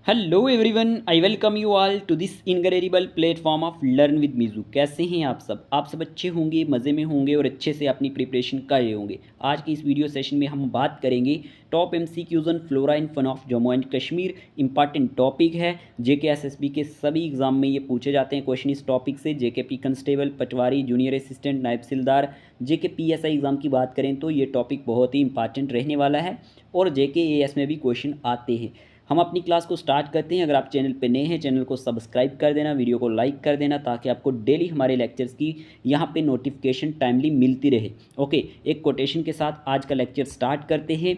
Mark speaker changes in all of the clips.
Speaker 1: Hello everyone, I welcome you all to this incredible platform of learn with Meeju. कैसे हैं आप सब? आप सब अच्छे होंगे, मज़े में होंगे और अच्छे से अपनी प्रिपरेशन कर रहे होंगे। आज की इस वीडियो सेशन में हम बात करेंगे top MCQs on flora and fauna of Jammu and Kashmir. Important topic है, JK SSB के सभी एग्जाम में ये पूछे जाते हैं क्वेश्चन इस टॉपिक से। JK P कंस्टेबल, पटवारी, जूनियर असिस्टेंट, नायब सिलदार, JK PSI एग्ज़ाम की बात करें तो ये टॉपिक बहुत ही इंपॉर्टेंट रहने वाला है और JK AS में भी क्वेश्चन आते हैं। हम अपनी क्लास को स्टार्ट करते हैं। अगर आप चैनल पे नए हैं, चैनल को सब्सक्राइब कर देना, वीडियो को लाइक कर देना ताकि आपको डेली हमारे लेक्चर्स की यहाँ पे नोटिफिकेशन टाइमली मिलती रहे। ओके, एक कोटेशन के साथ आज का लेक्चर स्टार्ट करते हैं।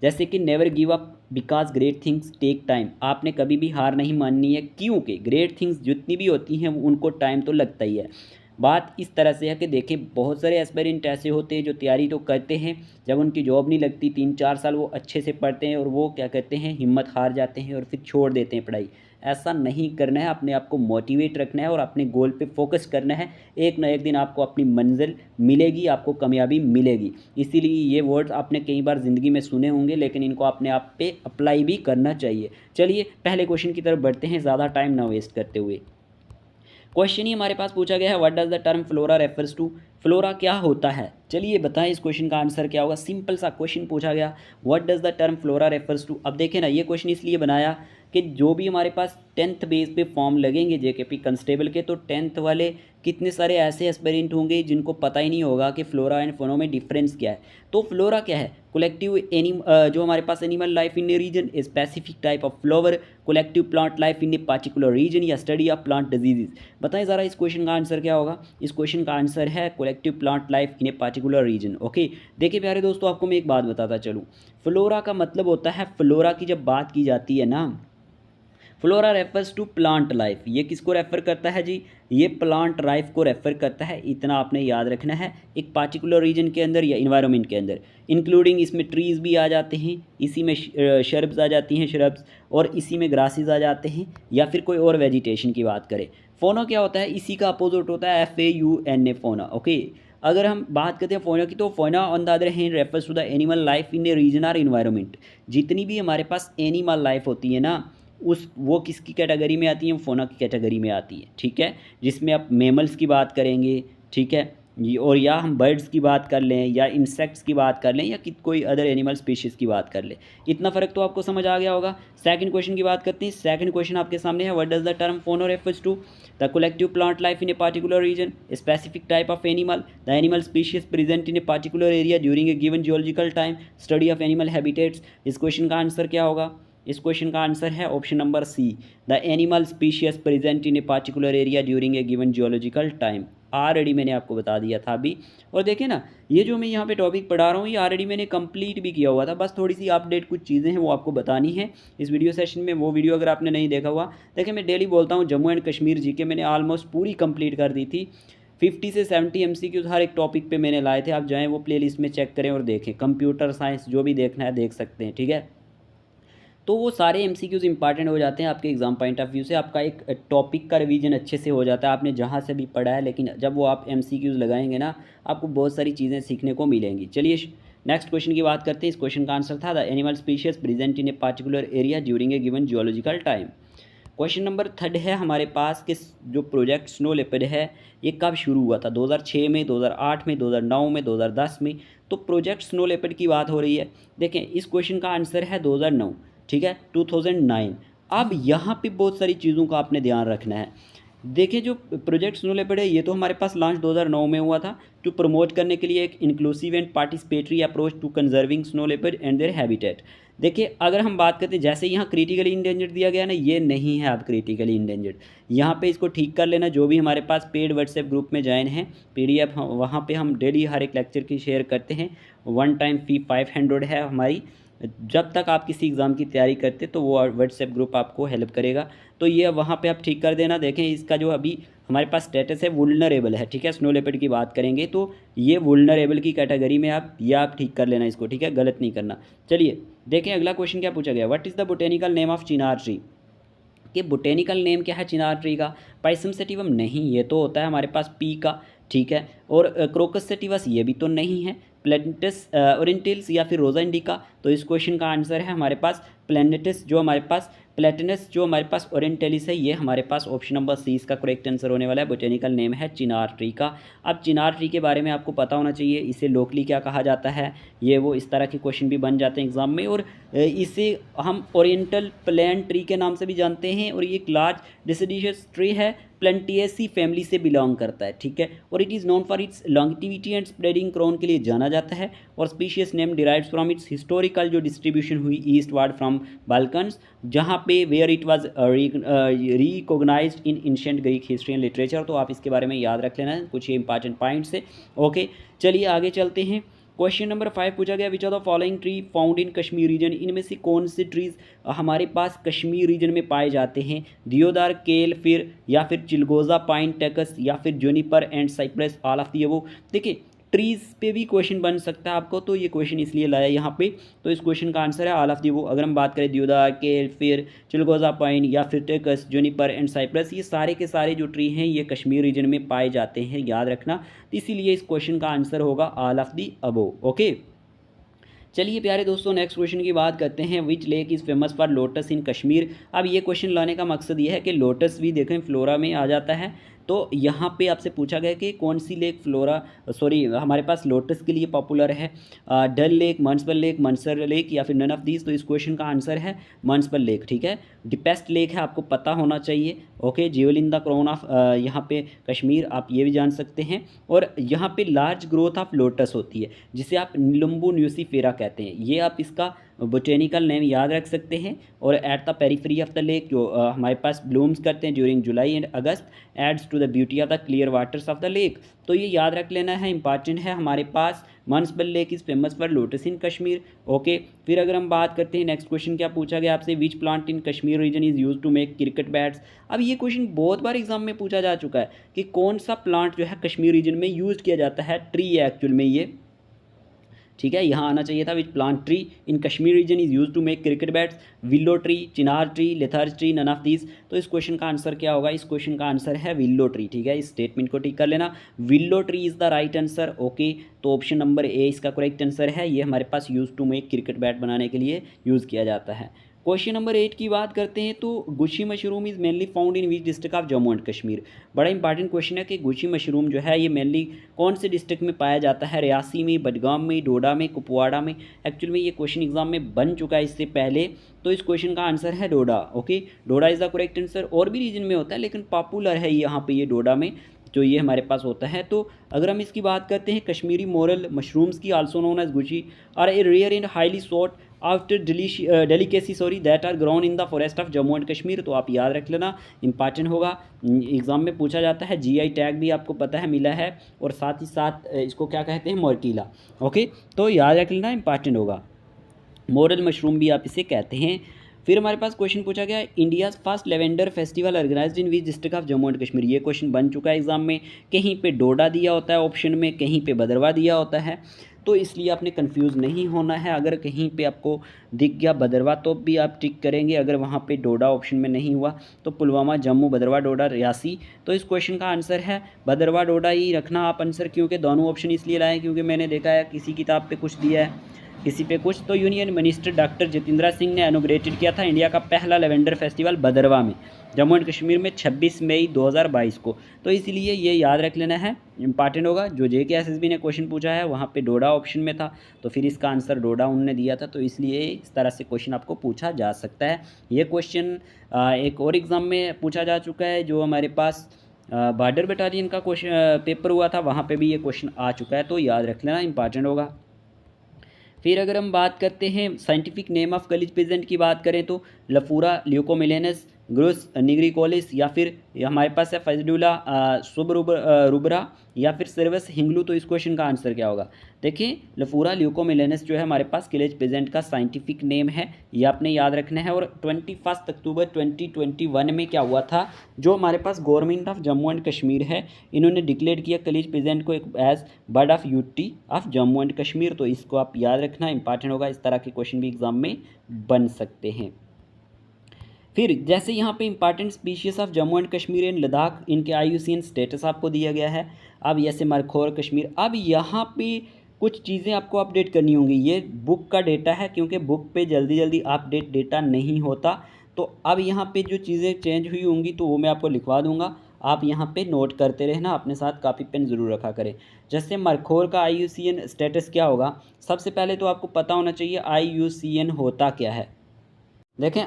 Speaker 1: जैसे कि never give up because great things take time. आपने कभी भी हार नहीं माननी है, क्योंकि ग्रेट थिंग्स जितनी भी होती हैं उनको टाइम तो लगता ही है। बात इस तरह से है कि देखिए, बहुत सारे एस्पिरेंट ऐसे होते हैं जो तैयारी तो करते हैं, जब उनकी जॉब नहीं लगती 3-4 साल वो अच्छे से पढ़ते हैं और वो क्या कहते हैं, हिम्मत हार जाते हैं और फिर छोड़ देते हैं पढ़ाई। ऐसा नहीं करना है, अपने आप को मोटिवेट रखना है और अपने गोल पे फोकस करना है। एक ना एक दिन आपको अपनी मंजिल मिलेगी, आपको कामयाबी मिलेगी। इसीलिए ये वर्ड्स आपने कई बार ज़िंदगी में सुने होंगे, लेकिन इनको अपने आप पे अप्लाई भी करना चाहिए। चलिए पहले क्वेश्चन की तरफ बढ़ते हैं, ज़्यादा टाइम ना वेस्ट करते हुए। क्वेश्चन ही हमारे पास पूछा गया है, what does the term flora refers to. Flora क्या होता है? चलिए बताएं इस क्वेश्चन का आंसर क्या होगा। सिंपल सा क्वेश्चन पूछा गया, what does the term flora refers to. अब देखें ना, ये क्वेश्चन इसलिए बनाया कि जो भी हमारे पास 10th बेस पे फॉर्म लगेंगे JKP कंस्टेबल के, तो 10th वाले कितने सारे ऐसे एस्पिरेंट होंगे जिनको पता ही नहीं होगा कि फ्लोरा एंड फोनो में डिफरेंस क्या है। तो फ्लोरा क्या है? कलेक्टिव जो हमारे पास animal life in a region, a specific type of flower, collective plant life in a particular region या स्टडी ऑफ प्लांट डिजीजेज। बताएं ज़रा इस क्वेश्चन का आंसर क्या होगा। इस क्वेश्चन का आंसर है collective plant life in a particular reason. Okay, देखिए प्यारे दोस्तों, आपको मैं एक बात बताता चलूँ। फ्लोरा का मतलब होता है, फ्लोरा की जब बात की जाती है ना, flora refers to plant life. ये किसको रेफर करता है जी? ये प्लांट लाइफ को रेफर करता है। इतना आपने याद रखना है, एक पार्टिकुलर रीजन के अंदर या इन्वायरमेंट के अंदर। इंक्लूडिंग इसमें ट्रीज़ भी आ जाते हैं, इसी में शर्ब्स आ जाती हैं, श्रब्स, और इसी में ग्रासेस आ जाते हैं, या फिर कोई और वेजिटेशन की बात करें। फोना क्या होता है? इसी का अपोजिट होता है, FAUNA फोना। ओके, अगर हम बात करते हैं फोना की, तो fauna on the other hand refers to the animal life in a region और इन्वायरमेंट। जितनी भी हमारे पास एनिमल लाइफ होती है ना, उस वो किसकी कैटेगरी में आती है? फोना की कैटेगरी में आती है, ठीक है। जिसमें आप मेमल्स की बात करेंगे, ठीक है, और या हम बर्ड्स की बात कर लें, या इंसेक्ट्स की बात कर लें, या कोई अदर एनिमल स्पीशीज़ की बात कर लें। इतना फ़र्क तो आपको समझ आ गया होगा। सेकंड क्वेश्चन की बात करते हैं। सेकंड क्वेश्चन आपके सामने है, what does the term fauna refers to. The collective plant life in a particular region, specific type of animal, the animal species present in a particular area during a given geological time, study of animal habitats. इस question का answer क्या होगा? इस question का answer है option number C, the animal species present in a particular area during a given geological time. Already मैंने आपको बता दिया था अभी। और देखिए ना, ये जो मैं यहाँ पे टॉपिक पढ़ा रहा हूँ, ये ऑलरेडी मैंने कंप्लीट भी किया हुआ था, बस थोड़ी सी अपडेट कुछ चीज़ें हैं वो आपको बतानी है इस वीडियो सेशन में। वो वीडियो अगर आपने नहीं देखा हुआ, देखिए मैं डेली बोलता हूँ जम्मू एंड कश्मीर JK मैंने ऑलमोस्ट पूरी कंप्लीट कर दी थी। 50 से 70 MCQs हर एक टॉपिक पे मैंने लाए थे। आप जाएँ वो प्लेलिस्ट में चेक करें और देखें, कंप्यूटर साइंस जो भी देखना है देख सकते हैं, ठीक है। तो वो सारे MCQs इंपॉर्टेंट हो जाते हैं आपके एग्जाम पॉइंट ऑफ व्यू से। आपका एक टॉपिक का रिवीजन अच्छे से हो जाता है, आपने जहाँ से भी पढ़ा है, लेकिन जब वो आप MCQs लगाएंगे ना, आपको बहुत सारी चीज़ें सीखने को मिलेंगी। चलिए नेक्स्ट क्वेश्चन की बात करते हैं। इस क्वेश्चन का आंसर था, the animal species present in a particular area during a given geological time. Question number 3 है हमारे पास कि जो प्रोजेक्ट स्नो लेपर्ड है, ये कब शुरू हुआ था? 2006 में, 2008 में, 2009 में, 2010 में। तो प्रोजेक्ट स्नो लेपर्ड की बात हो रही है। देखें, इस क्वेश्चन का आंसर है 2009, ठीक है, 2009। अब यहाँ पे बहुत सारी चीज़ों का आपने ध्यान रखना है। देखिए, जो प्रोजेक्ट स्नो लेपर्ड है, ये तो हमारे पास लॉन्च 2009 में हुआ था, टू प्रमोट करने के लिए एक inclusive and participatory approach to conserving snow leopard and their habitat. देखिए, अगर हम बात करते हैं, जैसे यहाँ क्रिटिकली इंडेंजर्ड दिया गया ना, ये नहीं है अब क्रिटिकली इंडेंजर्ड। यहाँ पे इसको ठीक कर लेना। जो भी हमारे पास पेड व्हाट्सएप ग्रुप में ज्वाइन है, PDF वहाँ पे हम डेली हर एक लेक्चर की शेयर करते हैं। वन टाइम फी 500 है हमारी। जब तक आप किसी एग्ज़ाम की तैयारी करते तो वो व्हाट्सएप ग्रुप आपको हेल्प करेगा। तो ये वहाँ पे आप ठीक कर देना। देखें, इसका जो अभी हमारे पास स्टेटस है, वुल्नरेबल है, ठीक है। स्नो लेपर्ड की बात करेंगे तो ये वुल्नरेबल की कैटेगरी में आप ठीक कर लेना इसको, ठीक है, गलत नहीं करना। चलिए देखें अगला क्वेश्चन क्या पूछा गया, what is the botanical name of Chinar tree. कि बोटेनिकल नेम क्या है चिनार ट्री का? पाइसम सेटिवम नहीं, ये तो होता है हमारे पास पी का, ठीक है। और क्रोकस सेटिवस ये भी तो नहीं है। प्लैनेटस ओरिएंटल्स या फिर रोजा इंडिका। तो इस क्वेश्चन का आंसर है हमारे पास प्लैनेटस, जो हमारे पास प्लेटनस, जो हमारे पास ओरिएंटलिस है, ये हमारे पास ऑप्शन नंबर सी इसका करेक्ट आंसर होने वाला है। बोटेनिकल नेम है चिनार ट्री का। अब चिनार ट्री के बारे में आपको पता होना चाहिए, इसे लोकली क्या कहा जाता है, ये वो इस तरह के क्वेश्चन भी बन जाते हैं एग्जाम में। और इसे हम ओरिएंटल प्लांट ट्री के नाम से भी जानते हैं, और ये एक लार्ज डिसिडियस ट्री है, प्लेंटिएसी फैमिली से बिलोंग करता है, ठीक है। और it is known for its longevity and spreading crown के लिए जाना जाता है। और species name derives from its historical जो डिस्ट्रीब्यूशन हुई ईस्ट वार्ड फ्रॉम बाल्कन्स, जहाँ पे where it was recognised in ancient Greek history and literature. तो आप इसके बारे में याद रख लेना, कुछ ये इंपॉर्टेंट पॉइंट्स है। ओके, चलिए आगे चलते हैं। क्वेश्चन नंबर 5 पूछा गया, which are the following tree found in Kashmir region, इनमें से कौन से ट्रीज हमारे पास कश्मीर रीजन में पाए जाते हैं। दियोदार, केल, फिर या फिर चिलगोजा, पाइन, टेकस या फिर juniper and cypress, all of the above. देखिए ट्रीज़ पे भी क्वेश्चन बन सकता है आपको, तो ये क्वेश्चन इसलिए लाया यहाँ पे। तो इस क्वेश्चन का आंसर है ऑल ऑफ दी अबव। अगर हम बात करें दियोदार, केल, फिर चिलगोजा पाइन या फिर टेकस, जूनिपर एंड साइप्रस, ये सारे के सारे जो ट्री हैं ये कश्मीर रीजन में पाए जाते हैं, याद रखना। तो इसीलिए इस क्वेश्चन का आंसर होगा all of the above. Okay, चलिए प्यारे दोस्तों नेक्स्ट क्वेश्चन की बात करते हैं। Which lake is famous for lotus in Kashmir. अब ये क्वेश्चन लाने का मकसद ये है कि लोटस भी देखें फ्लोरा में आ जाता है, तो यहाँ पे आपसे पूछा गया कि कौन सी लेक हमारे पास लोटस के लिए पॉपुलर है। Dal lake, Manasbal lake, Mansar lake या फिर नन ऑफ दीज। तो इस क्वेश्चन का आंसर है मुनिसिपल लेक, ठीक है। डिपेस्ट लेक है, आपको पता होना चाहिए। Okay, jewel in the crown of यहाँ पे कश्मीर, आप ये भी जान सकते हैं। और यहाँ पे लार्ज ग्रोथ ऑफ लोटस होती है, जिसे आप निलम्बू न्यूसीफेरा कहते हैं, ये आप इसका बोटेनिकल नेम याद रख सकते हैं। और at the periphery of the lake, जो हमारे पास ब्लूम्स करते हैं during July and August, adds to the beauty of the clear waters of the lake. तो ये याद रख लेना है, इंपॉर्टेंट है हमारे पास। Manasbal lake is famous for lotus in Kashmir. Okay, फिर अगर हम बात करते हैं नेक्स्ट क्वेश्चन क्या पूछा गया आपसे, which plant in Kashmir region is use to make cricket bats. अब ये क्वेश्चन बहुत बार एग्जाम में पूछा जा चुका है कि कौन सा प्लांट जो है कश्मीर रीजन में यूज किया जाता है। ट्री है एक्चुअल में ये, ठीक है, यहाँ आना चाहिए था। Which plant tree in Kashmir region is use to make cricket bats, willow tree, chinar tree, leather tree, none of these. तो इस क्वेश्चन का आंसर क्या होगा, इस क्वेश्चन का आंसर है विल्लो ट्री, ठीक है। इस स्टेटमेंट को टिक कर लेना, willow tree is the right answer. Okay, तो ऑप्शन नंबर ए इसका करेक्ट आंसर है, ये हमारे पास use to make cricket bat बनाने के लिए यूज़ किया जाता है। क्वेश्चन नंबर 8 की बात करते हैं, तो Gucchi mushroom is mainly found in which district of Jammu and Kashmir. बड़ा इंपॉर्टेंट क्वेश्चन है कि गुशी मशरूम जो है ये मेनली कौन से डिस्ट्रिक्ट में पाया जाता है, रियासी में, बडगाम में, डोडा में, कुपवाड़ा में। एक्चुअल में ये क्वेश्चन एग्जाम में बन चुका है इससे पहले, तो इस क्वेश्चन का आंसर है Doda. Okay, Doda is the correct answer. और भी रीजन में होता है लेकिन पॉपुलर है यहाँ पे ये डोडा में, जो ये हमारे पास होता है। तो अगर हम इसकी बात करते हैं, कश्मीरी मोरल मशरूम्स की also known as Gucchi are a rare and highly sought after delicacy that are grown in the forest of Jammu and Kashmir. तो आप याद रख लेना, इंपॉर्टेंट होगा, एग्जाम में पूछा जाता है। जीआई टैग भी आपको पता है मिला है, और साथ ही साथ इसको क्या कहते हैं, मोरकीला। ओके, तो याद रख लेना, इंपॉर्टेंट होगा। मोरल मशरूम भी आप इसे कहते हैं। फिर हमारे पास क्वेश्चन पूछा गया, India's first lavender festival organised in which district of Jammu and Kashmir. ये क्वेश्चन बन चुका है एग्जाम में, कहीं पे डोडा दिया होता है ऑप्शन में, कहीं पे भदरवा दिया होता है, तो इसलिए आपने कंफ्यूज नहीं होना है। अगर कहीं पे आपको दिख गया भदरवा तो भी आप टिक करेंगे, अगर वहाँ पे डोडा ऑप्शन में नहीं हुआ तो पुलवामा, जम्मू, भदरवा, डोडा, रियासी। तो इस क्वेश्चन का आंसर है भदरवा, डोडा ही रखना आप आंसर, क्योंकि दोनों ऑप्शन इसलिए लाए क्योंकि मैंने देखा है किसी किताब पे कुछ दिया है, किसी पे कुछ। तो union minister doctor Jitendra Singh ने इनॉग्रेटेड किया था इंडिया का पहला लेवेंडर फेस्टिवल भदरवा में, जम्मू एंड कश्मीर में 26 मई 2022 को। तो इसलिए ये याद रख लेना है, इंपॉर्टेंट होगा। जो JKSSB ने क्वेश्चन पूछा है वहाँ पे डोडा ऑप्शन में था, तो फिर इसका आंसर डोडा उन्होंने दिया था, तो इसलिए इस तरह से क्वेश्चन आपको पूछा जा सकता है। ये क्वेश्चन एक और एग्ज़ाम में पूछा जा चुका है, जो हमारे पास बॉर्डर बटालियन का क्वेश्चन पेपर हुआ था, वहाँ पर भी ये क्वेश्चन आ चुका है, तो याद रख लेना, इंपॉर्टेंट होगा। फिर अगर हम बात करते हैं साइंटिफिक नेम ऑफ कलीज पेजेंट की बात करें, तो लफूरा ल्यूकोमिलेनस ग्रोस निग्रिकोलिस, या फिर हमारे पास है फजडुला रुबरा, या फिर सर्वस हिंगलू। तो इस क्वेश्चन का आंसर क्या होगा, देखिए लफूरा ल्यूकोमिलेनस जो है हमारे पास किलेज पेजेंट का साइंटिफिक नेम है, ये आपने याद रखना है। और 21 अक्टूबर 2021 में क्या हुआ था, जो हमारे पास government of Jammu and Kashmir है, इन्होंने डिक्लेयर किया कलीज पेजेंट को as bird of UT of Jammu and Kashmir. तो इसको आप याद रखना, इंपॉर्टेंट होगा, इस तरह के क्वेश्चन भी एग्जाम में बन सकते हैं। फिर जैसे यहाँ पे important species of Jammu and Kashmir and Ladakh, इनके IUCN स्टेटस आपको दिया गया है। अब जैसे मरखोर कश्मीर, अब यहाँ पे कुछ चीज़ें आपको अपडेट करनी होंगी। ये बुक का डेटा है, क्योंकि बुक पे जल्दी जल्दी अपडेट डेटा नहीं होता। तो अब यहाँ पे जो चीज़ें चेंज हुई होंगी तो वो मैं आपको लिखवा दूंगा, आप यहाँ पे नोट करते रहना, अपने साथ कापी पेन ज़रूर रखा करें। जैसे मरखोर का IUCN स्टेटस क्या होगा, सबसे पहले तो आपको पता होना चाहिए IUCN होता क्या है। देखें,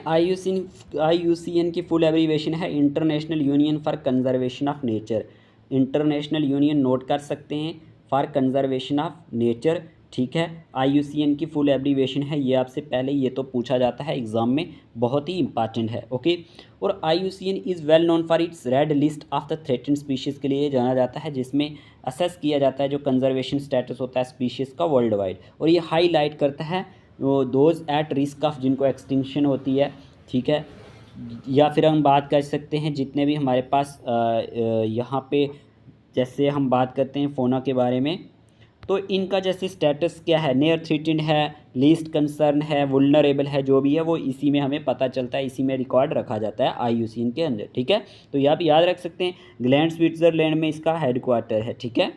Speaker 1: IUCN की फुल एब्रीवेशन है international union for conservation of nature. International union note कर सकते हैं, फॉर कंजर्वेशन ऑफ नेचर, ठीक है। IUCN की फुल एब्रीवेशन है, ये आपसे पहले ये तो पूछा जाता है एग्जाम में, बहुत ही इंपॉर्टेंट है, ओके। और IUCN is well known for it's red list of the threatened species के लिए जाना जाता है, जिसमें असेस किया जाता है जो कंजर्वेशन स्टेटस होता है स्पीशीज़ का वर्ल्ड वाइड। और ये हाईलाइट करता है वो दोज एट रिस्क ऑफ, जिनको एक्सटिंक्शन होती है, ठीक है। या फिर हम बात कर सकते हैं जितने भी हमारे पास यहाँ पे, जैसे हम बात करते हैं फ़ोना के बारे में, तो इनका जैसे स्टेटस क्या है, नियर थ्रेटेंड है, लीस्ट कंसर्न है, वुल्नरेबल है, जो भी है वो इसी में हमें पता चलता है, इसी में रिकॉर्ड रखा जाता है IUCN के अंदर, ठीक है। तो ये आप याद रख सकते हैं, ग्लैंड स्विट्ज़रलैंड में इसका हेडक्वार्टर है, ठीक है।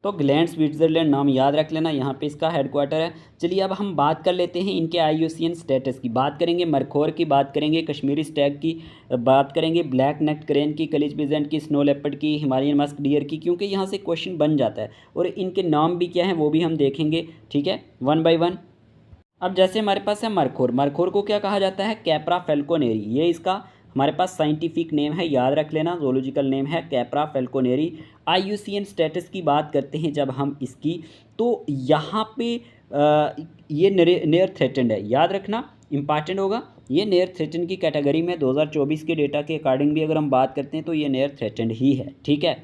Speaker 1: तो ग्लैंड स्विट्ज़रलैंड नाम याद रख लेना, यहाँ पे इसका हेडक्वार्टर है। चलिए अब हम बात कर लेते हैं इनके IUCN स्टेटस की। बात करेंगे मरखोर की, बात करेंगे कश्मीरी स्टैग की, बात करेंगे ब्लैक नेक्ड क्रेन की, कलिज पिजेंट की, स्नो लेपर्ड की, हिमालयन मस्क डियर की, क्योंकि यहाँ से क्वेश्चन बन जाता है। और इनके नाम भी क्या हैं वो भी हम देखेंगे, ठीक है, वन बाई वन। अब जैसे हमारे पास है मरखोर, मरखोर को क्या कहा जाता है, कैप्रा फेल्कोनेरी, ये इसका हमारे पास साइंटिफिक नेम है, याद रख लेना, जोलॉजिकल नेम है कैप्रा फेल्कोनेरी। IUCN स्टेटस की बात करते हैं जब हम इसकी, तो यहाँ पे ये नियर थ्रेटेंड है, याद रखना, इंपॉर्टेंट होगा। ये नियर थ्रेटेंड की कैटेगरी में 2024 के डेटा के अकॉर्डिंग भी अगर हम बात करते हैं तो ये नियर थ्रेटेंड ही है, ठीक है।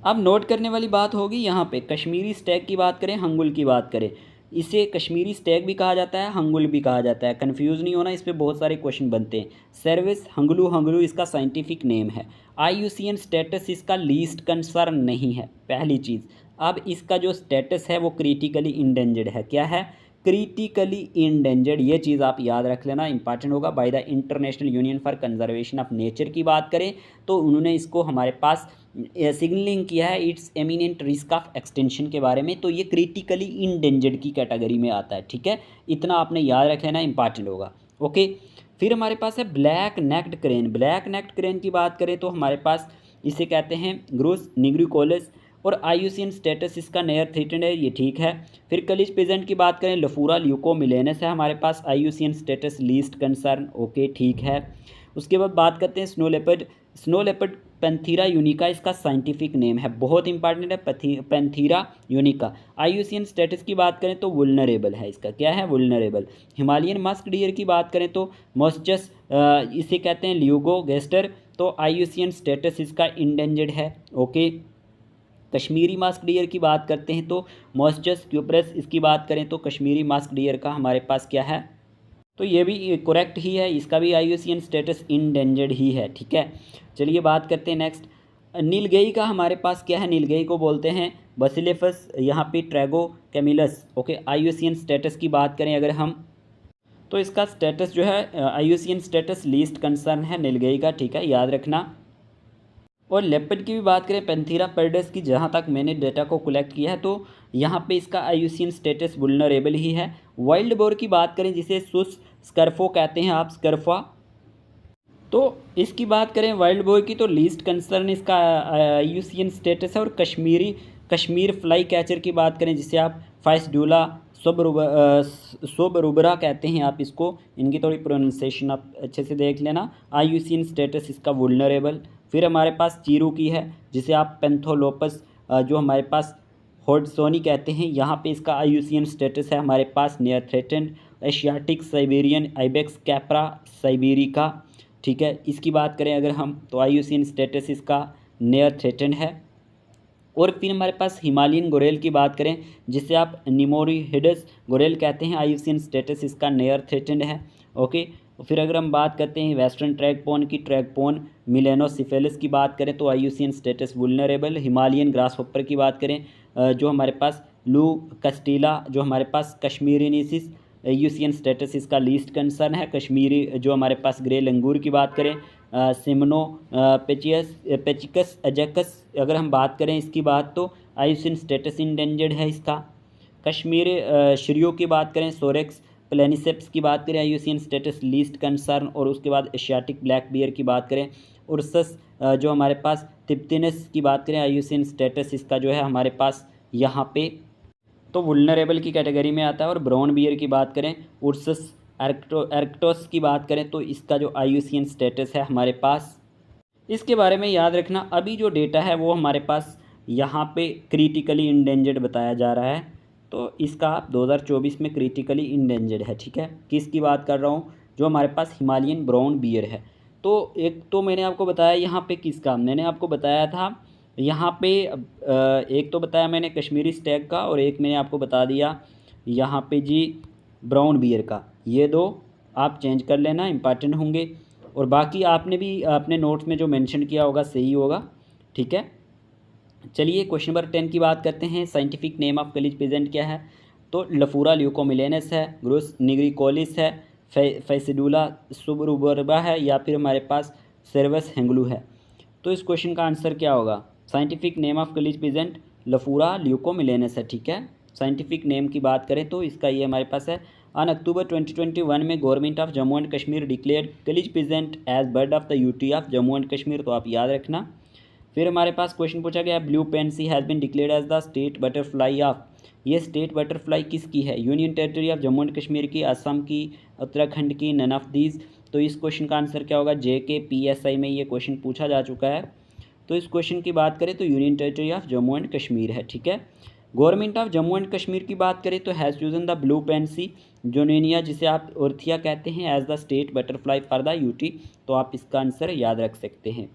Speaker 1: अब नोट करने वाली बात होगी यहाँ पे, कश्मीरी स्टैग की बात करें, हंगुल की बात करें, इसे कश्मीरी स्टैग भी कहा जाता है, हंगुल भी कहा जाता है, कंफ्यूज नहीं होना, इस पे बहुत सारे क्वेश्चन बनते हैं। सर्विस हंगलू, हंगलू इसका साइंटिफिक नेम है। IUCN स्टेटस इसका लीस्ट कंसर्न नहीं है, पहली चीज़। अब इसका जो स्टेटस है वो क्रिटिकली इंडेंजर्ड है, क्या है, क्रिटिकली इंडेंजर्ड, ये चीज़ आप याद रख लेना, इंपॉर्टेंट होगा। By the international union for conservation of nature की बात करें तो उन्होंने इसको हमारे पास सिग्नलिंग किया है it's eminent risk of extension के बारे में, तो ये क्रिटिकली इंडेंजर्ड की कैटेगरी में आता है, ठीक है। इतना आपने याद रख लेना, इंपॉर्टेंट होगा, ओके। फिर हमारे पास है black necked crane. Black necked crane की बात करें तो हमारे पास इसे कहते हैं ग्रोस निग्रिकोलस, और IUCN स्टेटस इसका नियर थ्रेटेंड है, ये ठीक है। फिर कलिज पेजेंट की बात करें, लफूरा ल्यूकोमिलेनस है हमारे पास, IUCN status least concern, okay ठीक है। उसके बाद बात करते हैं स्नो लेपर्ड। स्नो लेपर्ड पैंथीरा यूनिका इसका साइंटिफिक नेम है, बहुत इंपॉर्टेंट है, पैंथीरा यूनिका। IUCN स्टेटस की बात करें तो वुल्नरेबल है, इसका क्या है, वुल्नरेबल। हिमालयन मस्क डियर की बात करें तो मॉस्चस, इसे कहते हैं ल्यूगो गेस्टर, तो IUCN स्टेटस इसका इंडेंजर्ड है, ओके। कश्मीरी मास्क डियर की बात करते हैं तो मॉस्चस क्यूप्रस, इसकी बात करें तो कश्मीरी मास्क डियर का हमारे पास क्या है, तो ये भी करेक्ट ही है, इसका भी IUCN स्टेटस इंडेंजर्ड ही है, ठीक है। चलिए बात करते हैं नेक्स्ट, नीलगई का हमारे पास क्या है, नीलगई को बोलते हैं बसिलिफस, यहाँ पे ट्रैगो कैमिलस, ओके। IUCN स्टेटस की बात करें अगर हम, तो इसका स्टेटस जो है IUCN स्टेटस लीस्ट कंसर्न है नीलगई का, ठीक है, याद रखना। और लेपर्ड की भी बात करें, पैंथीरा पर्डस की, जहाँ तक मैंने डेटा को कलेक्ट किया है तो यहाँ पे इसका IUCN स्टेटस वुल्नरेबल ही है। वाइल्ड बोर की बात करें जिसे सुस स्कर्फो कहते हैं आप, स्कर्फा, तो इसकी बात करें वाइल्ड बोर की तो लीस्ट कंसर्न इसका IUCN स्टेटस है। और कश्मीर फ्लाई कैचर की बात करें जिसे आप फाइसडूला सोबरुबरा कहते हैं आप इसको, इनकी थोड़ी प्रोनाउंसिएशन आप अच्छे से देख लेना, IUCN स्टेटस इसका वुल्नरेबल। फिर हमारे पास चीरू की है जिसे आप पेंथोलोपस, जो हमारे पास होडसोनी कहते हैं, यहाँ पे इसका IUCN स्टेटस है हमारे पास near threatened. Asiatic Siberian ibex Capra sibirica, ठीक है, इसकी बात करें अगर हम तो IUCN स्टेटस इसका नियर थ्रेटेंड है। और फिर हमारे पास हिमालयन गोरेल की बात करें जिसे आप निमोरिहिडस गोरेल कहते हैं, IUCN स्टेटस इसका नियर थ्रेटेंड है, ओके। फिर अगर हम बात करते हैं वेस्टर्न ट्रैगपोन की, ट्रैगपोन मिलेनोसिफेलिस की बात करें तो IUCN स्टेटस वुल्नरेबल। हिमालयन ग्रासहोपर की बात करें, जो हमारे पास लू कस्टीला, जो हमारे पास कश्मीरिनिसिस, IUCN स्टेटस इसका लीस्ट कंसर्न है। कश्मीरी जो हमारे पास ग्रे लंगूर की बात करें, सिमनो पेचिकस एजेकस, अगर हम बात करें इसकी बात तो आयुसिन स्टेटस इंडेंजर्ड है इसका। कश्मीर श्रियो की बात करें, सोरेक्स प्लेनिसेप्स की बात करें, आयुसिन स्टेटस लीस्ट कंसर्न। और उसके बाद एशियाटिक ब्लैक बियर की बात करें, उर्सस जो हमारे पास तिप्तिनस की बात करें, आयुसिन स्टेटस इसका जो है हमारे पास यहाँ पे तो वुल्नरेबल की कैटेगरी में आता है। और ब्राउन बियर की बात करें, उर्सस एर्क्टोस की बात करें तो इसका जो आयुसिन स्टेटस है हमारे पास, इसके बारे में याद रखना। अभी जो डेटा है वो हमारे पास यहाँ पे क्रिटिकली इंडेंजर्ड बताया जा रहा है, तो इसका आप 2024 में क्रिटिकली इंडेंजर्ड है, ठीक है। किसकी बात कर रहा हूँ, जो हमारे पास हिमालयन ब्राउन बियर है। तो एक तो मैंने आपको बताया यहाँ पे किसका, मैंने आपको बताया था यहाँ पे एक तो बताया मैंने कश्मीरी स्टैग का, और एक मैंने आपको बता दिया यहाँ पे जी ब्राउन बियर का। ये दो आप चेंज कर लेना, इंपॉर्टेंट होंगे। और बाकी आपने भी अपने नोट्स में जो मेंशन किया होगा सही होगा, ठीक है। चलिए क्वेश्चन नंबर 10 की बात करते हैं। साइंटिफिक नेम ऑफ कलीज प्रेजेंट क्या है, तो लफूरा ल्यूकोमिलेनस है, ग्रोस निग्रिकोलिस है, फैसिडुला सुबरुबरबा है, या फिर हमारे पास सर्वस हेंगलू है। तो इस क्वेश्चन का आंसर क्या होगा, साइंटिफिक नेम ऑफ कलीज प्रेजेंट लफूरा ल्यूकोमिलेनस है, ठीक है। साइंटिफिक नेम की बात करें तो इसका ये हमारे पास है। ऑन अक्टूबर 2021 में government of Jammu and Kashmir declared kalij pheasant as bird of the UT of Jammu and Kashmir, तो आप याद रखना। फिर हमारे पास क्वेश्चन पूछा गया, blue pansy has been declared as the state butterfly of, ये स्टेट बटरफ्लाई किसकी है, union territory of Jammu and Kashmir की, असम की, उत्तराखंड की, नन ऑफ दीज। तो इस क्वेश्चन का आंसर क्या होगा, JKPSI में ये क्वेश्चन पूछा जा चुका है। तो इस क्वेश्चन की बात करें तो union territory of Jammu and Kashmir है, ठीक है। Government of Jammu and Kashmir की बात करें तो has chosen the blue pansy junonia, जिसे आप ओर्थिया कहते हैं, as the state butterfly for the UT, तो आप इसका आंसर याद रख सकते हैं।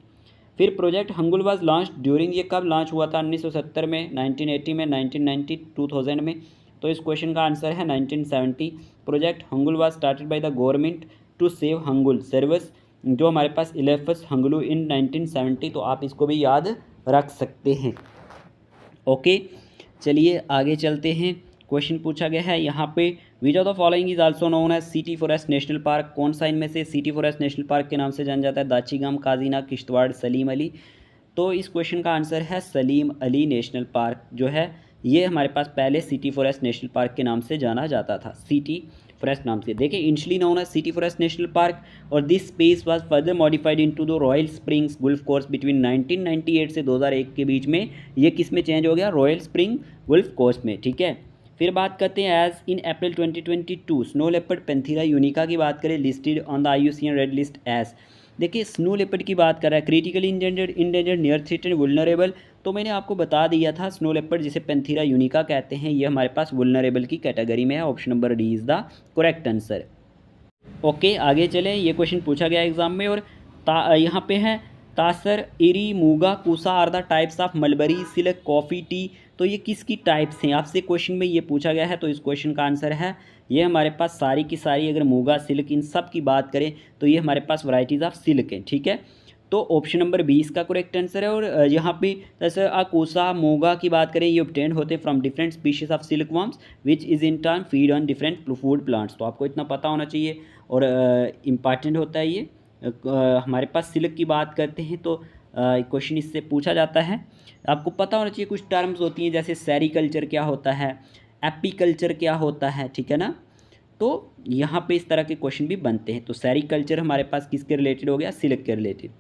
Speaker 1: फिर project Hangul was launch during, ये कब लॉन्च हुआ था, 1970 में, 1980 में, 1990, 2000 में। तो इस क्वेश्चन का आंसर है 1970। Project Hangul was started by the government to save Hangul service, जो हमारे पास इलेफस हंगलू इन 1970, तो आप इसको भी याद रख सकते हैं। ओके, चलिए आगे चलते हैं। क्वेश्चन पूछा गया है यहाँ पे, which of the following is also known as city forest national park, कौन सा इनमें से सिटी फॉरेस्ट नेशनल पार्क के नाम से जाना जाता है, दाचीगाम, काजीना, किश्तवाड़, सलीम अली। तो इस क्वेश्चन का आंसर है सलीम अली नेशनल पार्क जो है, ये हमारे पास पहले सिटी फॉरेस्ट नेशनल पार्क के नाम से जाना जाता था, सिटी फॉरेस्ट नाम से। देखिए initially known as city forest national Park, और this space was further modified into the Royal Springs Golf Course between 1998 से 2001 के बीच में, ये किस में चेंज हो गया, रॉयल स्प्रिंग गुल्फ कोर्स में, ठीक है। फिर बात करते हैं, as in April 2022 snow leopard panthera uncia की बात करें, listed on the IUCN red list as. देखिए स्नो लेपर्ड की बात कर रहा है, critically endangered, near threatened, vulnerable. तो मैंने आपको बता दिया था स्नो लेपर्ड जिसे पेंथीरा यूनिका कहते हैं, ये हमारे पास वुल्नरेबल की कैटेगरी में है। Option number D is the correct answer. Okay, आगे चलें। ये क्वेश्चन पूछा गया एग्जाम में, और यहाँ पे है, tasar, eri, muga, kosa are the types of mulberry silk coffee tea, तो ये किसकी टाइप्स हैं, आपसे क्वेश्चन में ये पूछा गया है। तो इस क्वेश्चन का आंसर है, ये हमारे पास सारी की सारी, अगर मूगा, सिल्क, इन सब की बात करें तो ये हमारे पास वैराइटीज़ ऑफ सिल्क हैं, ठीक है। तो ऑप्शन नंबर 20 का करेक्ट आंसर है। और यहाँ पे जैसे कोसा, मोगा की बात करें, ये ऑब्टेन्ड होते हैं from different species of silk worms which is in turn feed on different food plants, तो आपको इतना पता होना चाहिए, और इम्पॉर्टेंट होता है ये। हमारे पास सिल्क की बात करते हैं तो क्वेश्चन इससे पूछा जाता है, आपको पता होना चाहिए। कुछ टर्म्स होती हैं जैसे सेरीकल्चर क्या होता है, एपीकल्चर क्या होता है, ठीक है ना। तो यहाँ पे इस तरह के क्वेश्चन भी बनते हैं। तो सेरीकल्चर हमारे पास किसके रिलेटेड हो गया, सिल्क के रिलेटेड।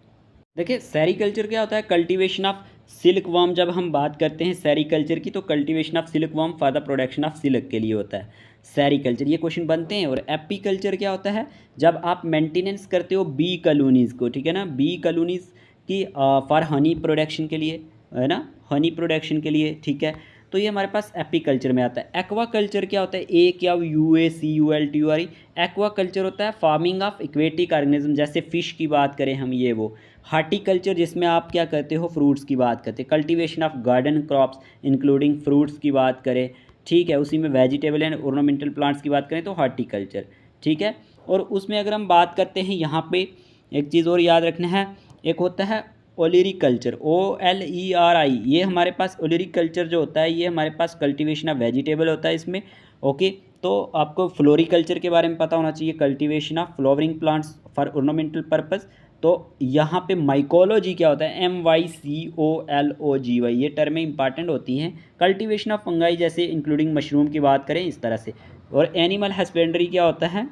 Speaker 1: देखिए सेरीकल्चर क्या होता है, कल्टीवेशन ऑफ सिल्क वर्म। जब हम बात करते हैं सेरीकल्चर की, तो cultivation of silk worm for the production of silk के लिए होता है सेरीकल्चर, ये क्वेश्चन बनते हैं। और एपीकल्चर क्या होता है, जब आप मेंटेनेंस करते हो बी कॉलोनीज़ को, ठीक है ना, बी कॉलोनीज़ की फॉर हनी प्रोडक्शन के लिए, है ना, हनी प्रोडक्शन के लिए, ठीक है। तो ये हमारे पास एपीकल्चर में आता है। एक्वाकल्चर क्या होता है, AQUACULTURE, एक्वाकल्चर होता है फार्मिंग ऑफ एक्वेटिक ऑर्गेनिज्म, जैसे फ़िश की बात करें हम, ये वो। हार्टिकल्चर जिसमें आप क्या करते हो, फ्रूट्स की बात करते हैं। Cultivation of garden crops including fruits की बात करें, ठीक है, उसी में वेजिटेबल एंड ऑर्नामेंटल प्लांट्स की बात करें तो हार्टिकल्चर, ठीक है। और उसमें अगर हम बात करते हैं, यहाँ पे एक चीज़ और याद रखना है, एक होता है ओलेरिकल्चर, OLERI, ये हमारे पास ओलेरिकल्चर जो होता है, ये हमारे पास कल्टीवेशन ऑफ वेजिटेबल होता है इसमें, ओके। तो आपको फ्लोरिकल्चर के बारे में पता होना चाहिए, cultivation of flowering plants for ornamental purpose, तो यहाँ पे माइकोलॉजी क्या होता है, MYCOLOGY, ये टर्में इंपॉर्टेंट होती हैं। कल्टीवेशन ऑफ फंगाई जैसे इंक्लूडिंग मशरूम की बात करें इस तरह से। और एनिमल हस्बेंड्री क्या होता है,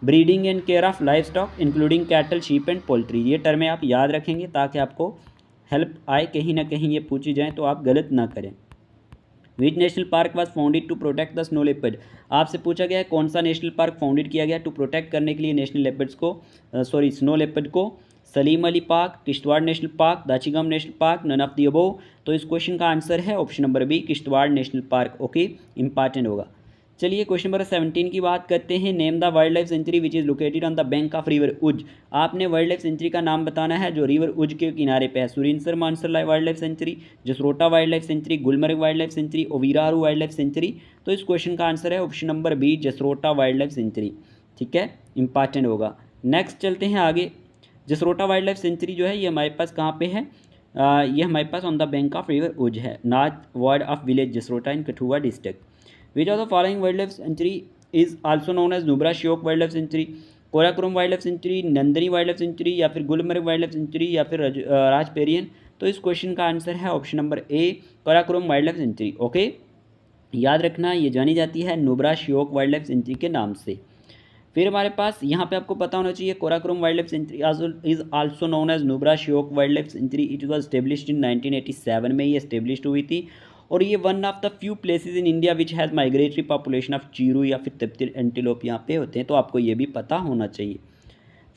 Speaker 1: breeding and care of life stock including cattle, sheep and poultry. ये टर्में आप याद रखेंगे ताकि आपको हेल्प आए, कहीं ना कहीं ये पूछी जाए तो आप गलत ना करें। Which national park was founded to protect the snow leopard, आपसे पूछा गया है कौन सा नेशनल पार्क फाउंडेड किया गया टू प्रोटेक्ट करने के लिए नेशनल लेपर्ड्स को, स्नो लेपर्ड को। Salim Ali park, Kishtwar national park, Dachigam national park, none of the above. तो इस क्वेश्चन का आंसर है option number B, Kishtwar national park. Okay, important होगा। चलिए क्वेश्चन नंबर 17 की बात करते हैं। Name the wild life sanctuary which is located on the bank of river Ujh, आपने वाइल्ड लाइफ सेंचुरी का नाम बताना है जो रिवर उज के किनारे पे है। Surinsar Mansar wild life sanctuary, Jasrota wild life sanctuary, Gulmarg wild life sanctuary, Overa Aru wild life sanctuary. तो इस क्वेश्चन का आंसर है option number B, Jasrota wild life sanctuary. ठीक है, इंपॉर्टेंट होगा। नेक्स्ट चलते हैं आगे। जसरोटा वाइल्ड लाइफ सेंचुरी जो है ये हमारे पास कहाँ पे है, ये हमारे पास on the bank of river Ujh है, north ward of village Jasrota in Kathua district. Which of the following wild life sanctuary is also known as Nubra Shyok wild life sanctuary, Karakoram wild life sanctuary, Nandni wild life sanctuary, या फिर Gulmarg wild life sanctuary, या फिर राजपेरियन। तो इस question का answer है option number A, Karakoram wild life sanctuary. Okay, याद रखना ये जानी जाती है Nubra Shyok wild life sanctuary के नाम से। फिर हमारे पास यहाँ पे आपको पता होना चाहिए Karakoram wild life sanctuary is also known as Nubra Shyok wild life sanctuary. It was established in 1987 में ये स्टेब्लिश्ड हुई थी, और ये one of the few places in India which has migratory population of chiru या फिर तप्तिर एंटीलोप यहाँ पे होते हैं, तो आपको ये भी पता होना चाहिए।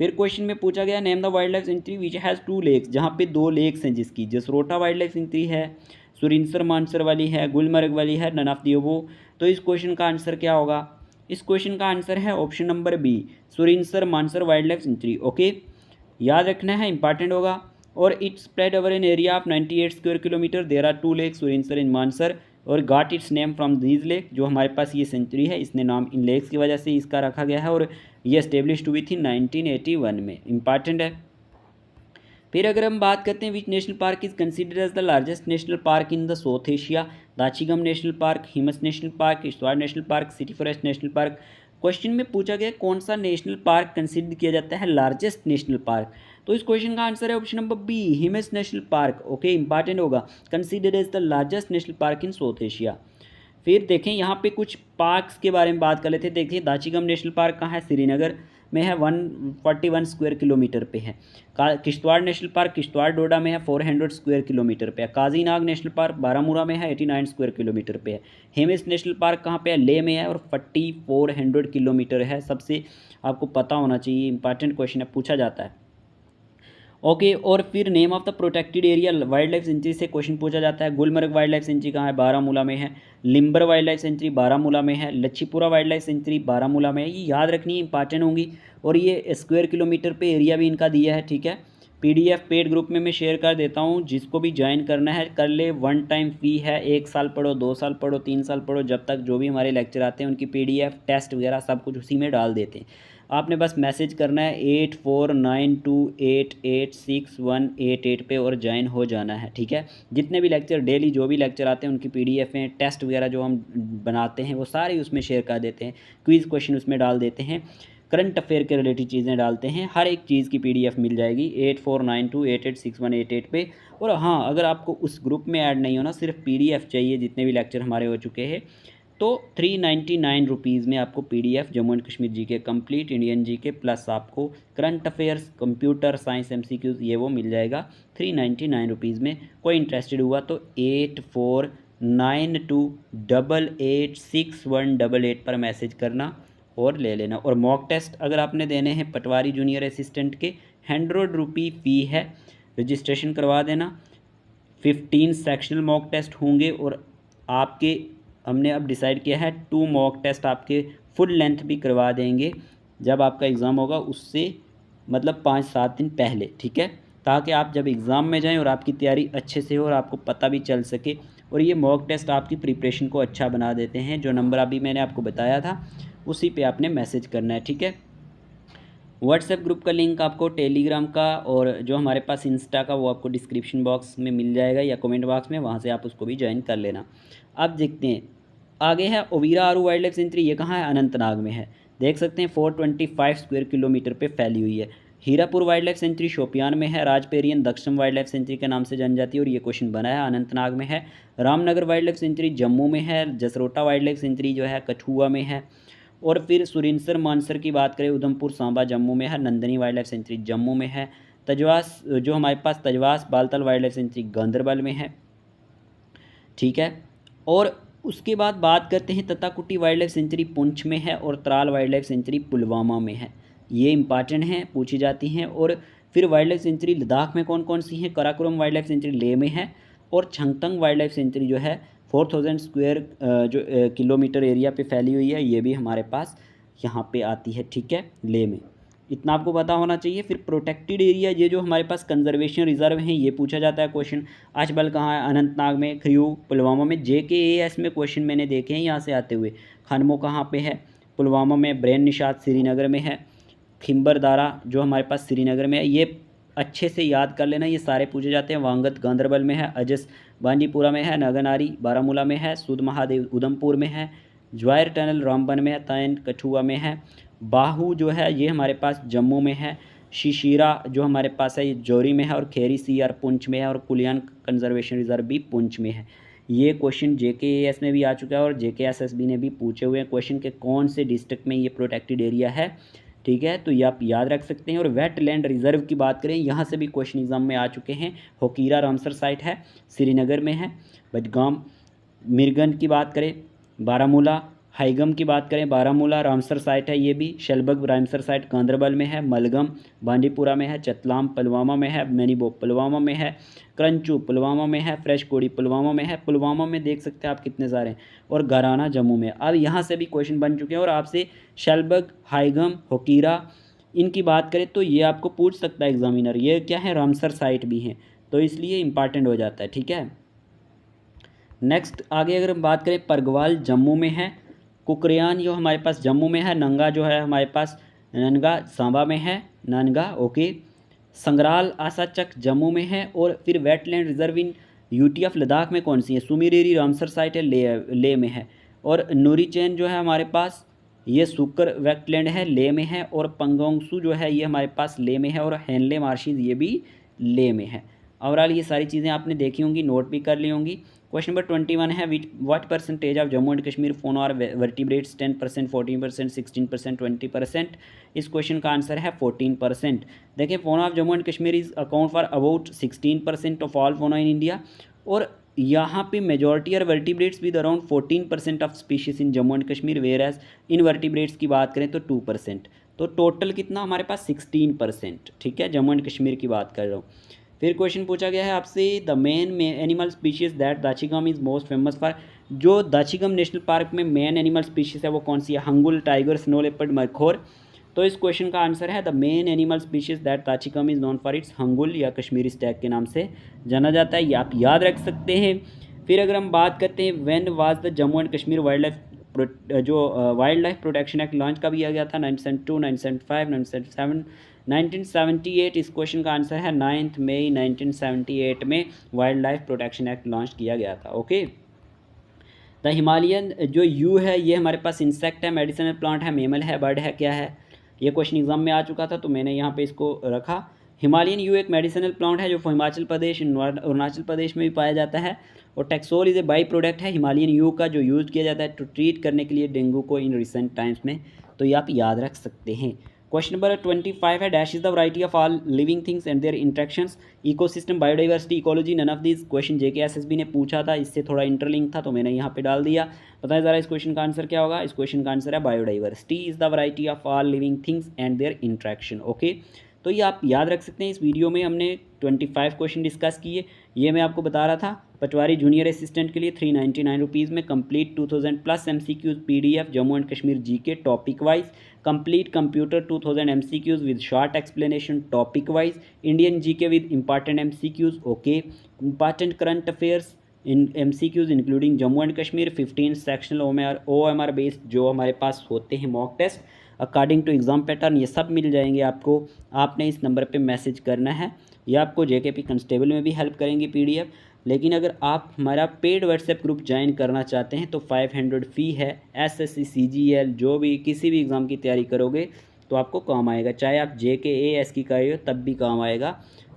Speaker 1: फिर क्वेश्चन में पूछा गया name the wild life sanctuary which has 2 lakes, जहाँ पे 2 लेक्स हैं जिसकी, जसरोटा वाइल्ड लाइफ सेंचुरी है, सुरिनसर मानसर वाली है, गुलमर्ग वाली है, नन ऑफ द अबोव। तो इस क्वेश्चन का आंसर क्या होगा, इस क्वेश्चन का आंसर है option number B, Surinsar Mansar wild life sanctuary. Okay, याद रखना है, इंपॉर्टेंट होगा। और it spread over an area of 98 square kilometer. There are 2 lakes Surinsar in Mansar और got its name from these lake. जो हमारे पास ये सेंचुरी है इसने नाम इन लेक्स की वजह से इसका रखा गया है, और ये एस्टेब्लिश्ड हुई थी 1981 में। इंपॉर्टेंट है। फिर अगर हम बात करते हैं which national park is considered as the largest national park in the South Asia, Dachigam national park, Hemis national park, Kishtwar national park, City forest national Park. Question में पूछा गया कौन सा नेशनल पार्क कंसिडर किया जाता है लार्जेस्ट नेशनल पार्क, तो इस क्वेश्चन का आंसर है option number B, Hemis national park. Okay, important होगा, considered as the largest national park in South Asia. फिर देखें यहाँ पे कुछ पार्क्स के बारे में बात कर लेते हैं। देखिए दाचिगम नेशनल पार्क कहाँ है, श्रीनगर में है, 141 स्क्वायर किलोमीटर पे है। किश्तवाड़ नेशनल पार्क किश्तवाड़ डोडा में है, 400 स्क्वायर किलोमीटर पे है। काजी नाग नेशनल पार्क बारामूला में है, 89 स्क्वायर किलोमीटर पे है। हेमिस नेशनल पार्क कहाँ पे है, लेह में है, और 4400 किलोमीटर है। सबसे आपको पता होना चाहिए, इंपॉर्टेंट क्वेश्चन है, पूछा जाता है। ओके, और फिर name of the protected area wild life sanctuary से क्वेश्चन पूछा जाता है। गुलमर्ग वाइल्ड लाइफ सेंचुरी कहाँ है, बारामूला में है। Limber wild life sanctuary Baramulla में है। Lachhipura wild life sanctuary Baramulla में है। ये याद रखनी इंपॉर्टेंट होंगी, और ये स्क्वायर किलोमीटर पे एरिया भी इनका दिया है। ठीक है, PDF पेड ग्रुप में मैं शेयर कर देता हूँ, जिसको भी ज्वाइन करना है कर ले। 1 टाइम फ़ी है, 1 साल पढ़ो, 2 साल पढ़ो, 3 साल पढ़ो, जब तक जो भी हमारे लेक्चर आते हैं उनकी PDF टेस्ट वगैरह सब कुछ उसी में डाल देते हैं। आपने बस मैसेज करना है 8492886188 पे और ज्वाइन हो जाना है। ठीक है, जितने भी लेक्चर डेली जो भी लेक्चर आते हैं उनकी PDF हैं, टेस्ट वगैरह जो हम बनाते हैं वो सारे उसमें शेयर कर देते हैं। क्विज़ क्वेश्चन उसमें डाल देते हैं, करंट अफेयर के रिलेटेड चीज़ें डालते हैं। हर एक चीज़ की PDF मिल जाएगी 8492886188 पे। और हाँ, अगर आपको उस ग्रुप में ऐड नहीं होना, सिर्फ PDF चाहिए, जितने भी लेक्चर हमारे हो चुके हैं, तो 399 रुपीज़ में आपको PDF Jammu and Kashmir GK complete, Indian GK plus आपको current affairs, computer science, MCQs ये वो मिल जाएगा 399 रुपीज़ में। कोई इंटरेस्टेड हुआ तो 8492886188 पर मैसेज करना और ले लेना। और मॉक टेस्ट अगर आपने देने हैं पटवारी जूनियर असिस्टेंट के, 100 रुपये फ़ी है, रजिस्ट्रेशन करवा देना। 15 सेक्शनल मॉक टेस्ट होंगे, और आपके हमने अब डिसाइड किया है 2 मॉक टेस्ट आपके फुल लेंथ भी करवा देंगे जब आपका एग्ज़ाम होगा, उससे मतलब 5-7 दिन पहले। ठीक है, ताकि आप जब एग्ज़ाम में जाएं और आपकी तैयारी अच्छे से हो और आपको पता भी चल सके। और ये मॉक टेस्ट आपकी प्रिपरेशन को अच्छा बना देते हैं। जो नंबर अभी मैंने आपको बताया था उसी पे आपने मैसेज करना है। ठीक है, व्हाट्सएप ग्रुप का लिंक आपको, टेलीग्राम का और जो हमारे पास इंस्टा का, वो आपको डिस्क्रिप्शन बॉक्स में मिल जाएगा या कमेंट बॉक्स में, वहाँ से आप उसको भी ज्वाइन कर लेना। अब देखते हैं आगे है ओवीरारू वाइल्ड लाइफ सेंचुरी। ये कहाँ है, अनंतनाग में है। देख सकते हैं 425 स्क्वायर किलोमीटर पे फैली हुई है। Hirapur wild life sanctuary Shopian में है। राजपेरियन दक्षिण वाइल्ड लाइफ सेंचुरी के नाम से जानी जाती है और ये क्वेश्चन बना है अनंतनाग में है। Ramnagar wild life sanctuary Jammu में है। जसरोटा वाइल्ड लाइफ सेंचुरी जो है कठुआ में है। और फिर सुरिनसर मानसर की बात करें उधमपुर सांबा जम्मू में है। Nandni wild life sanctuary Jammu में है। तजवास जो हमारे पास Thajwas Baltal wild life sanctuary Ganderbal में है, ठीक है। और उसके बाद बात करते हैं तताकुटी वाइल्ड लाइफ सेंचुरी पुंछ में है और Tral wild life sanctuary Pulwama में है। ये इंपॉर्टेंट हैं, पूछी जाती हैं। और फिर वाइल्ड लाइफ सेंचुरी लद्दाख में कौन कौन सी हैं? Karakoram wild life sanctuary Leh में है और छंगतंग वाइल्ड लाइफ सेंचुरी जो है 4000 स्क्वायर जो किलोमीटर एरिया पे फैली हुई है, ये भी हमारे पास यहाँ पे आती है, ठीक है, लेह में। इतना आपको पता होना चाहिए। फिर प्रोटेक्टेड एरिया, ये जो हमारे पास कंजर्वेशन रिजर्व हैं, ये पूछा जाता है क्वेश्चन। अचबल कहाँ है? अनंतनाग में। खरियू पुलवामा में। JKAS में क्वेश्चन मैंने देखे हैं यहाँ से आते हुए। खनमो कहाँ पे है? पुलवामा में। ब्रेन निशात श्रीनगर में है। खिम्बरदारा जो हमारे पास श्रीनगर में है। ये अच्छे से याद कर लेना, ये सारे पूछे जाते हैं। वांगत गांधरबल में है। अजस बांदीपुरा में है। नगनारी बारामूला में है। सूद महादेव उधमपुर में है। ज्वायर टनल रामबन में है। तैन कठुआ में है। बाहू जो है ये हमारे पास जम्मू में है। शिशिरा जो हमारे पास है ये जोरी में है। और खेरी CR पुंछ में है। और कुलियान कंजर्वेशन रिजर्व भी पुंछ में है। ये क्वेश्चन JKAS में भी आ चुका है और JKSSB ने भी पूछे हुए हैं क्वेश्चन के कौन से डिस्ट्रिक्ट में ये प्रोटेक्टेड एरिया है, ठीक है। तो ये आप याद रख सकते हैं। और वेटलैंड रिजर्व की बात करें, यहाँ से भी क्वेश्चन एग्जाम में आ चुके हैं। होकीरा रामसर साइट है, श्रीनगर में है। बडगाम मिरगन की बात करें बारामूला। हाईगम की बात करें बारामूला रामसर साइट है ये भी। शलबग रामसर साइट गांधरबल में है। मलगम बांदीपुरा में है। चतलाम पुलवामा में है। मैनीबो पुलवामा में है। क्रंचू पुलवामा में है। फ्रेश कोड़ी पुलवामा में है। पुलवामा में देख सकते हैं आप कितने सारे हैं। और घराना जम्मू में। अब यहाँ से भी क्वेश्चन बन चुके हैं और आपसे शलबग, हाईगम, होकीरा इनकी बात करें तो ये आपको पूछ सकता है एग्जामिनर, ये क्या है? रामसर साइट भी हैं, तो इसलिए इंपॉर्टेंट हो जाता है, ठीक है। नेक्स्ट आगे अगर हम बात करें, परगवाल जम्मू में है। कुकरियान जो हमारे पास जम्मू में है। नंगा जो है हमारे पास ननगा सांबा में है। ननगा, ओके। संग्राल आसाचक जम्मू में है। और फिर wetland reserve in UT of Ladakh में कौन सी है? सुमीरेरी रामसर साइट है, ले में है। और नूरी चैन जो है हमारे पास ये सुकर वेटलैंड है, ले में है। और पंगोंगसू जो है ये हमारे पास ले में है। और हेनले मार्शीज ये भी ले में है। ओवरऑल ये सारी चीज़ें आपने देखी होंगी, नोट भी कर ली होंगी। क्वेश्चन नंबर 21 है, what percentage of Jammu and Kashmir phone और वर्टिब्रेट्स? 10%, 14%, 16%, 20%। इस क्वेश्चन का आंसर है 14%। देखिए, fauna of Jammu and Kashmir is account for about 16% of all fauna in India. और यहाँ पे मेजॉरिटी और vertebrates with around 14% of species in Jammu and Kashmir, whereas invertebrates की बात करें तो 2%। तो टोटल कितना हमारे पास? 16%, ठीक है। जम्मू एंड कश्मीर की बात कर रहा हूँ। फिर क्वेश्चन पूछा गया है आपसे, the main animal species that Dachigam is most famous for. जो दाचिगम नेशनल पार्क में मेन एनिमल स्पीशीज है वो कौन सी है? Hangul, tiger, snow leopard, markhor. तो इस क्वेश्चन का आंसर है the main animal species that Dachigam is known for its hangul, या कश्मीरी स्टैग के नाम से जाना जाता है। ये आप याद रख सकते हैं। फिर अगर हम बात करते हैं, when was the Jammu and Kashmir wild life protection act launch कब किया गया था? 1972, 1975, 1977, 1978। इस क्वेश्चन का आंसर है 9 मई 1978 में wild life protection act launch किया गया था, ओके। द हिमालयन जो यू है ये हमारे पास इंसेक्ट है, मेडिसिनल प्लांट है, मेमल है, बर्ड है, क्या है? ये क्वेश्चन एग्जाम में आ चुका था तो मैंने यहाँ पे इसको रखा। हिमालयन यू एक मेडिसिनल प्लांट है जो हिमाचल प्रदेश, अरुणाचल प्रदेश में भी पाया जाता है। और taxol is a by product है हिमालयन यू का, जो यूज़ किया जाता है टू ट्रीट करने के लिए डेंगू को इन रिसेंट टाइम्स में। तो ये आप याद रख सकते हैं। क्वेश्चन नंबर 25 है, dash is the variety of all living things and their interactions? Ecosystem, biodiversity, ecology, none of this. Question JKSSB ने पूछा था, इससे थोड़ा इंटरलिंक था तो मैंने यहाँ पे डाल दिया। बताएं ज़रा इस क्वेश्चन का आंसर क्या होगा? इस क्वेश्चन का आंसर है biodiversity is the variety of all living things and there interaction, okay. तो ये आप याद रख सकते हैं। इस वीडियो में हमने 25 क्वेश्चन डिस्कस किए। ये मैं आपको बता रहा था पटवारी जूनियर असिस्टेंट के लिए 399 रुपीज़ में complete 2000+ MCQs PDF Jammu and Kashmir GK topic wise, complete computer 2000 MCQs with short explanation topic wise, Indian GK with important MCQs, okay, important current affairs in MCQs including Jammu and Kashmir, 15 sectional OMR based जो हमारे पास होते हैं mock test according to exam pattern, ये सब मिल जाएंगे आपको। आपने इस नंबर पे मैसेज करना है। ये आपको JKP कंस्टेबल में भी हेल्प करेंगे PDF। लेकिन अगर आप हमारा पेड व्हाट्सएप ग्रुप ज्वाइन करना चाहते हैं तो 500 फ़ी है। SSC CGL जो भी किसी भी एग्ज़ाम की तैयारी करोगे तो आपको काम आएगा। चाहे आप JKAS की कर रहे हो तब भी काम आएगा।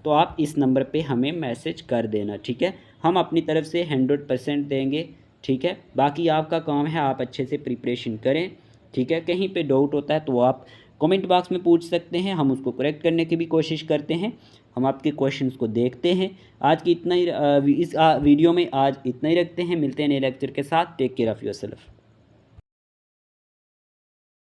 Speaker 1: तो आप इस नंबर पे हमें मैसेज कर देना, ठीक है। हम अपनी तरफ से 100% देंगे, ठीक है। बाकी आपका काम है, आप अच्छे से प्रिपरेशन करें, ठीक है। कहीं पे डाउट होता है तो आप कमेंट बॉक्स में पूछ सकते हैं, हम उसको करेक्ट करने की भी कोशिश करते हैं। हम आपके क्वेश्चंस को देखते हैं। आज की इतना ही इस वीडियो में आज इतना ही रखते हैं। मिलते हैं नए लेक्चर के साथ। Take care of yourself.